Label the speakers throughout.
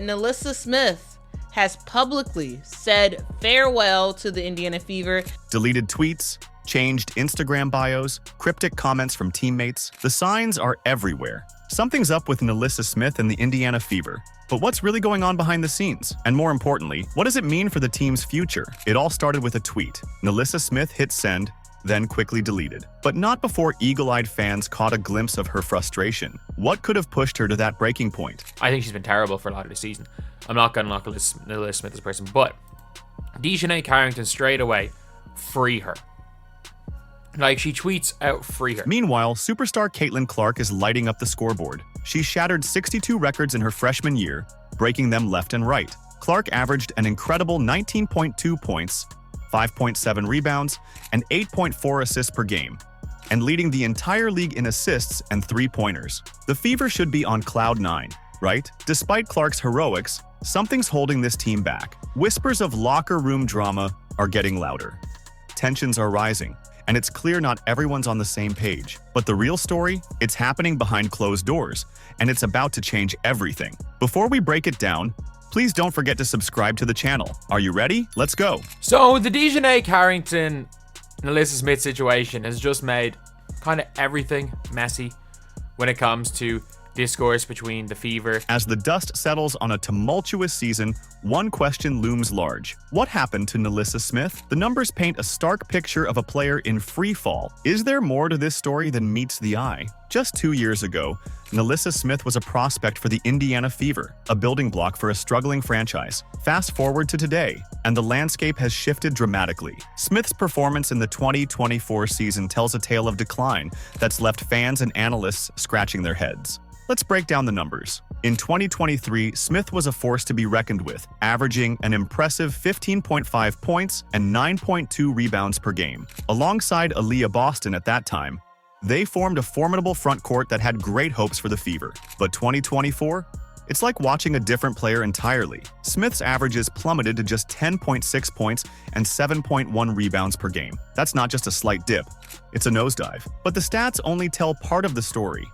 Speaker 1: NaLyssa Smith has publicly said farewell to the Indiana Fever.
Speaker 2: Deleted tweets, changed Instagram bios, cryptic comments from teammates. The signs are everywhere. Something's up with NaLyssa Smith and the Indiana Fever. But what's really going on behind the scenes? And more importantly, what does it mean for the team's future? It all started with a tweet. NaLyssa Smith hit send, then quickly deleted. But not before eagle-eyed fans caught a glimpse of her frustration. What could have pushed her to that breaking point?
Speaker 3: I think she's been terrible for a lot of the season. I'm not going to knock NaLyssa Smith as a person, but Dejanay Carrington straight away, free her. Like, she tweets out, free her.
Speaker 2: Meanwhile, superstar Caitlin Clark is lighting up the scoreboard. She shattered 62 records in her freshman year, breaking them left and right. Clark averaged an incredible 19.2 points, 5.7 rebounds, and 8.4 assists per game, and leading the entire league in assists and three-pointers. The Fever should be on cloud 9, right? Despite Clark's heroics, something's holding this team back. Whispers of locker room drama are getting louder. Tensions are rising, and it's clear not everyone's on the same page. But the real story? It's happening behind closed doors, and it's about to change everything. Before we break it down, please don't forget to subscribe to the channel. Are you ready? Let's go.
Speaker 3: So the Dejanay Carrington, NaLyssa Smith situation has just made kind of everything messy when it comes to discourse between the Fever.
Speaker 2: As the dust settles on a tumultuous season, one question looms large. What happened to NaLyssa Smith? The numbers paint a stark picture of a player in free fall. Is there more to this story than meets the eye? Just 2 years ago, NaLyssa Smith was a prospect for the Indiana Fever, a building block for a struggling franchise. Fast forward to today, and the landscape has shifted dramatically. Smith's performance in the 2024 season tells a tale of decline that's left fans and analysts scratching their heads. Let's break down the numbers. In 2023, Smith was a force to be reckoned with, averaging an impressive 15.5 points and 9.2 rebounds per game. Alongside Aaliyah Boston at that time, they formed a formidable front court that had great hopes for the Fever. But 2024? It's like watching a different player entirely. Smith's averages plummeted to just 10.6 points and 7.1 rebounds per game. That's not just a slight dip, it's a nosedive. But the stats only tell part of the story.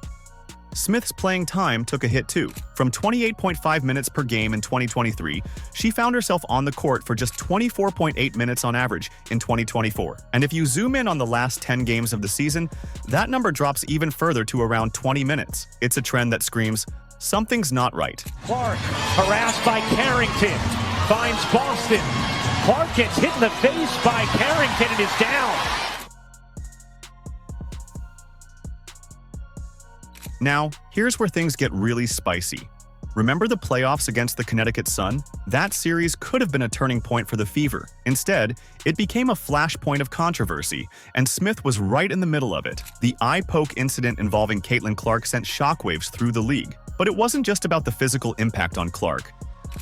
Speaker 2: Smith's playing time took a hit too. From 28.5 minutes per game in 2023, she found herself on the court for just 24.8 minutes on average in 2024. And if you zoom in on the last 10 games of the season, that number drops even further to around 20 minutes. It's a trend that screams, something's not right.
Speaker 4: Clark, harassed by Carrington, finds Boston. Clark gets hit in the face by Carrington and is down.
Speaker 2: Now, here's where things get really spicy. Remember the playoffs against the Connecticut Sun? That series could have been a turning point for the Fever. Instead, it became a flashpoint of controversy, and Smith was right in the middle of it. The eye poke incident involving Caitlin Clark sent shockwaves through the league. But it wasn't just about the physical impact on Clark.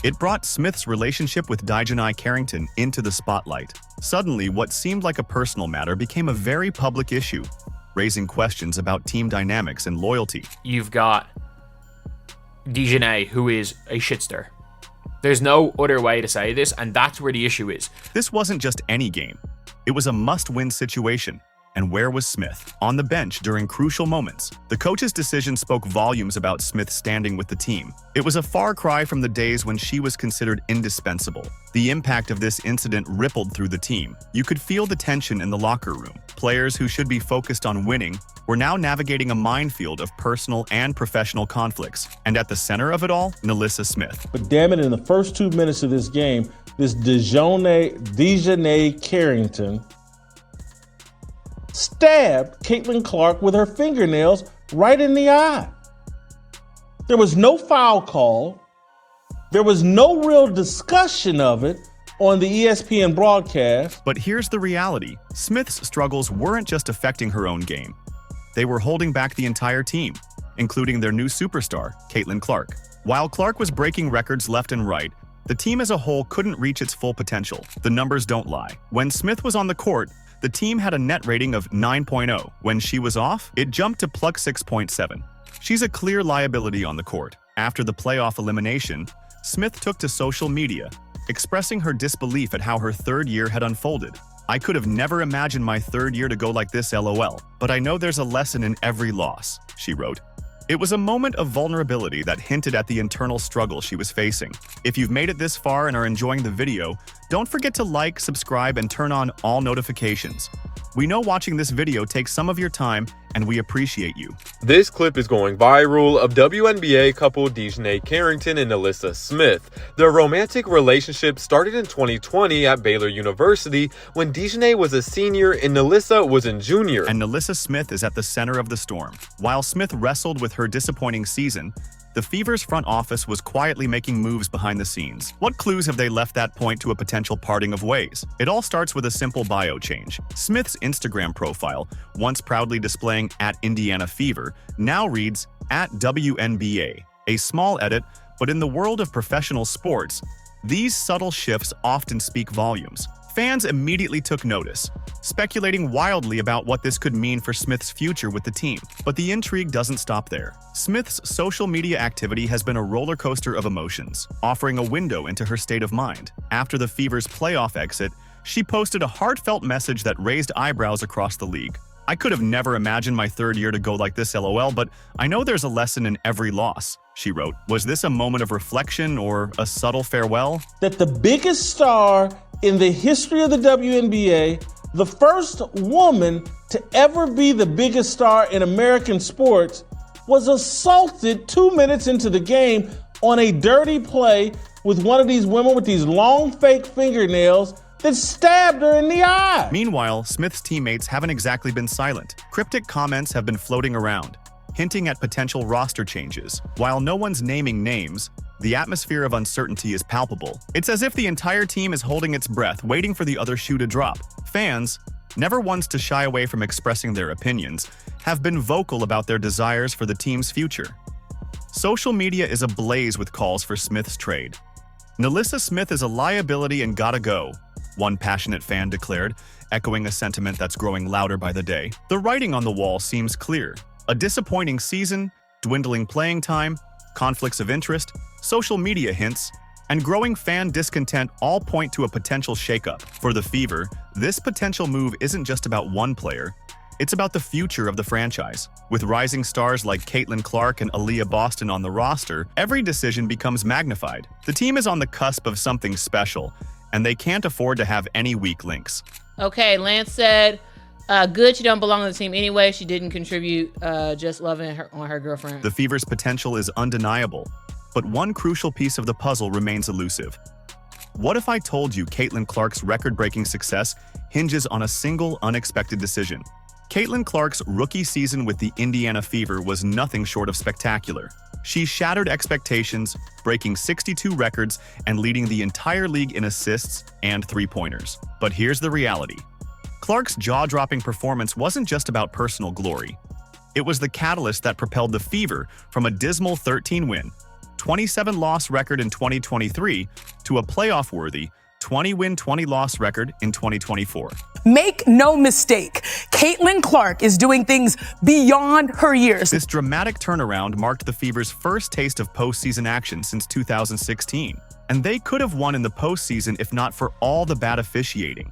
Speaker 2: It brought Smith's relationship with Dejanay Carrington into the spotlight. Suddenly, what seemed like a personal matter became a very public issue, raising questions about team dynamics and loyalty.
Speaker 3: You've got Dejanay, who is a shitster. There's no other way to say this, and that's where the issue is.
Speaker 2: This wasn't just any game. It was a must-win situation. And where was Smith? On the bench during crucial moments. The coach's decision spoke volumes about Smith's standing with the team. It was a far cry from the days when she was considered indispensable. The impact of this incident rippled through the team. You could feel the tension in the locker room. Players who should be focused on winning were now navigating a minefield of personal and professional conflicts. And at the center of it all, NaLyssa Smith.
Speaker 5: But damn it, in the first 2 minutes of this game, this Dejanay Carrington stabbed Caitlin Clark with her fingernails right in the eye. There was no foul call. There was no real discussion of it on the ESPN broadcast.
Speaker 2: But here's the reality. Smith's struggles weren't just affecting her own game. They were holding back the entire team, including their new superstar, Caitlin Clark. While Clark was breaking records left and right, the team as a whole couldn't reach its full potential. The numbers don't lie. When Smith was on the court, the team had a net rating of 9.0. When she was off, it jumped to plus 6.7. She's a clear liability on the court. After the playoff elimination, Smith took to social media, expressing her disbelief at how her third year had unfolded. "I could have never imagined my third year to go like this, LOL. But I know there's a lesson in every loss," she wrote. It was a moment of vulnerability that hinted at the internal struggle she was facing. If you've made it this far and are enjoying the video, don't forget to like, subscribe, and turn on all notifications. We know watching this video takes some of your time, and we appreciate you.
Speaker 6: This clip is going viral of WNBA couple Dejanay Carrington and NaLyssa Smith. Their romantic relationship started in 2020 at Baylor University when Dejanay was a senior and NaLyssa was a junior.
Speaker 2: And NaLyssa Smith is at the center of the storm. While Smith wrestled with her disappointing season, the Fever's front office was quietly making moves behind the scenes. What clues have they left that point to a potential parting of ways? It all starts with a simple bio change. Smith's Instagram profile, once proudly displaying @IndianaFever, now reads @WNBA. A small edit, but in the world of professional sports, these subtle shifts often speak volumes. Fans immediately took notice, speculating wildly about what this could mean for Smith's future with the team. But the intrigue doesn't stop there. Smith's social media activity has been a roller coaster of emotions, offering a window into her state of mind. After the Fever's playoff exit, she posted a heartfelt message that raised eyebrows across the league. "I could have never imagined my third year to go like this, LOL, but I know there's a lesson in every loss," she wrote. Was this a moment of reflection or a subtle farewell?
Speaker 5: That the biggest star in the history of the WNBA, the first woman to ever be the biggest star in American sports, was assaulted 2 minutes into the game on a dirty play with one of these women with these long fake fingernails that stabbed her in the eye.
Speaker 2: Meanwhile, Smith's teammates haven't exactly been silent. Cryptic comments have been floating around, hinting at potential roster changes. While no one's naming names, the atmosphere of uncertainty is palpable. It's as if the entire team is holding its breath, waiting for the other shoe to drop. Fans, never ones to shy away from expressing their opinions, have been vocal about their desires for the team's future. Social media is ablaze with calls for Smith's trade. "NaLyssa Smith is a liability and gotta go," one passionate fan declared, echoing a sentiment that's growing louder by the day. The writing on the wall seems clear. A disappointing season, dwindling playing time, conflicts of interest, social media hints, and growing fan discontent all point to a potential shakeup. For the Fever, this potential move isn't just about one player. It's about the future of the franchise. With rising stars like Caitlin Clark and Aaliyah Boston on the roster, every decision becomes magnified. The team is on the cusp of something special, and they can't afford to have any weak links.
Speaker 1: Okay, Lance said, good, she don't belong on the team anyway. She didn't contribute, just loving her on her girlfriend.
Speaker 2: The Fever's potential is undeniable, but one crucial piece of the puzzle remains elusive. What if I told you Caitlin Clark's record-breaking success hinges on a single unexpected decision? Caitlin Clark's rookie season with the Indiana Fever was nothing short of spectacular. She shattered expectations, breaking 62 records and leading the entire league in assists and three-pointers. But here's the reality. Clark's jaw-dropping performance wasn't just about personal glory. It was the catalyst that propelled the Fever from a dismal 13-win, 27-loss record in 2023 to a playoff-worthy 20-win, 20-loss record in 2024.
Speaker 7: Make no mistake, Caitlin Clark is doing things beyond her years.
Speaker 2: This dramatic turnaround marked the Fever's first taste of postseason action since 2016, and they could have won in the postseason if not for all the bad officiating.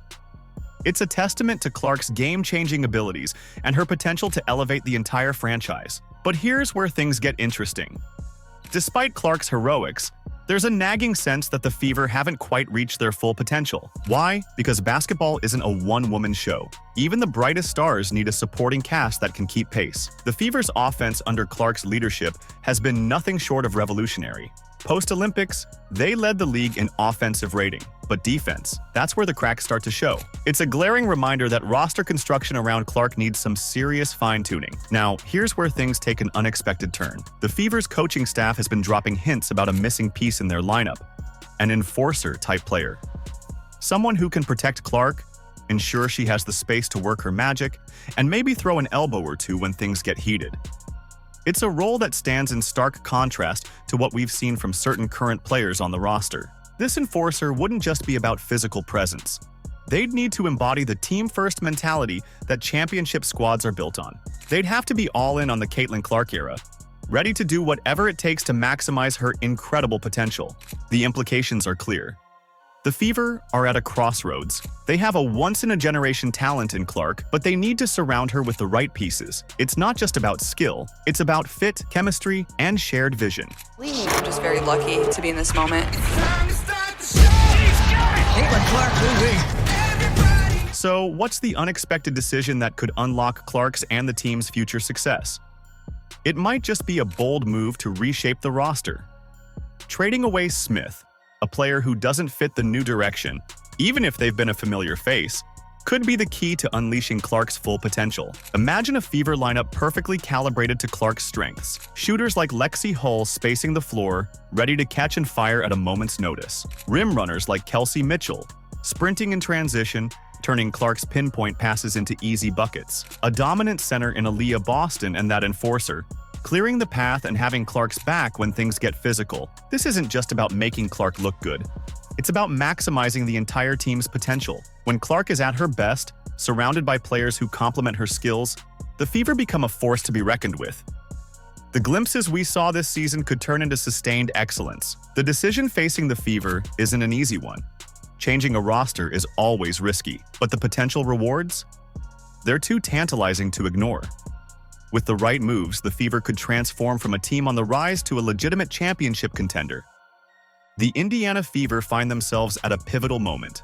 Speaker 2: It's a testament to Clark's game-changing abilities and her potential to elevate the entire franchise. But here's where things get interesting. Despite Clark's heroics, there's a nagging sense that the Fever haven't quite reached their full potential. Why? Because basketball isn't a one-woman show. Even the brightest stars need a supporting cast that can keep pace. The Fever's offense under Clark's leadership has been nothing short of revolutionary. Post-Olympics, they led the league in offensive rating. But defense, that's where the cracks start to show. It's a glaring reminder that roster construction around Clark needs some serious fine-tuning. Now, here's where things take an unexpected turn. The Fever's coaching staff has been dropping hints about a missing piece in their lineup, an enforcer-type player. Someone who can protect Clark, ensure she has the space to work her magic, and maybe throw an elbow or two when things get heated. It's a role that stands in stark contrast to what we've seen from certain current players on the roster. This enforcer wouldn't just be about physical presence. They'd need to embody the team-first mentality that championship squads are built on. They'd have to be all in on the Caitlin Clark era, ready to do whatever it takes to maximize her incredible potential. The implications are clear. The Fever are at a crossroads. They have a once-in-a-generation talent in Clark, but they need to surround her with the right pieces. It's not just about skill, it's about fit, chemistry, and shared vision.
Speaker 8: I'm just very lucky to be in this moment.
Speaker 2: So, what's the unexpected decision that could unlock Clark's and the team's future success? It might just be a bold move to reshape the roster. Trading away Smith, a player who doesn't fit the new direction, even if they've been a familiar face, could be the key to unleashing Clark's full potential. Imagine a Fever lineup perfectly calibrated to Clark's strengths. Shooters like Lexi Hull spacing the floor, ready to catch and fire at a moment's notice. Rim runners like Kelsey Mitchell, sprinting in transition, turning Clark's pinpoint passes into easy buckets. A dominant center in Aaliyah Boston and that enforcer, clearing the path and having Clark's back when things get physical. This isn't just about making Clark look good. It's about maximizing the entire team's potential. When Clark is at her best, surrounded by players who complement her skills, the Fever become a force to be reckoned with. The glimpses we saw this season could turn into sustained excellence. The decision facing the Fever isn't an easy one. Changing a roster is always risky, but the potential rewards? They're too tantalizing to ignore. With the right moves, the Fever could transform from a team on the rise to a legitimate championship contender. The Indiana Fever find themselves at a pivotal moment.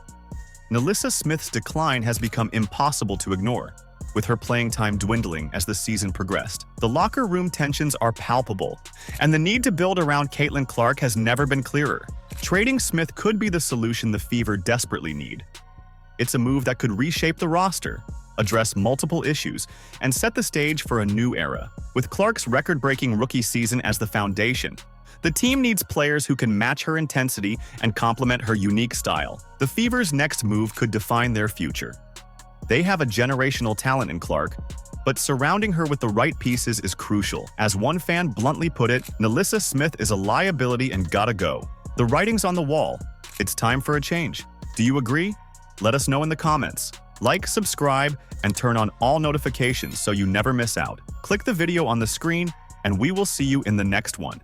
Speaker 2: NaLyssa Smith's decline has become impossible to ignore, with her playing time dwindling as the season progressed. The locker room tensions are palpable, and the need to build around Caitlin Clark has never been clearer. Trading Smith could be the solution the Fever desperately need. It's a move that could reshape the roster, address multiple issues, and set the stage for a new era. With Clark's record-breaking rookie season as the foundation, the team needs players who can match her intensity and complement her unique style. The Fever's next move could define their future. They have a generational talent in Clark, but surrounding her with the right pieces is crucial. As one fan bluntly put it, NaLyssa Smith is a liability and gotta go. The writing's on the wall. It's time for a change. Do you agree? Let us know in the comments. Like, subscribe, and turn on all notifications so you never miss out. Click the video on the screen, and we will see you in the next one.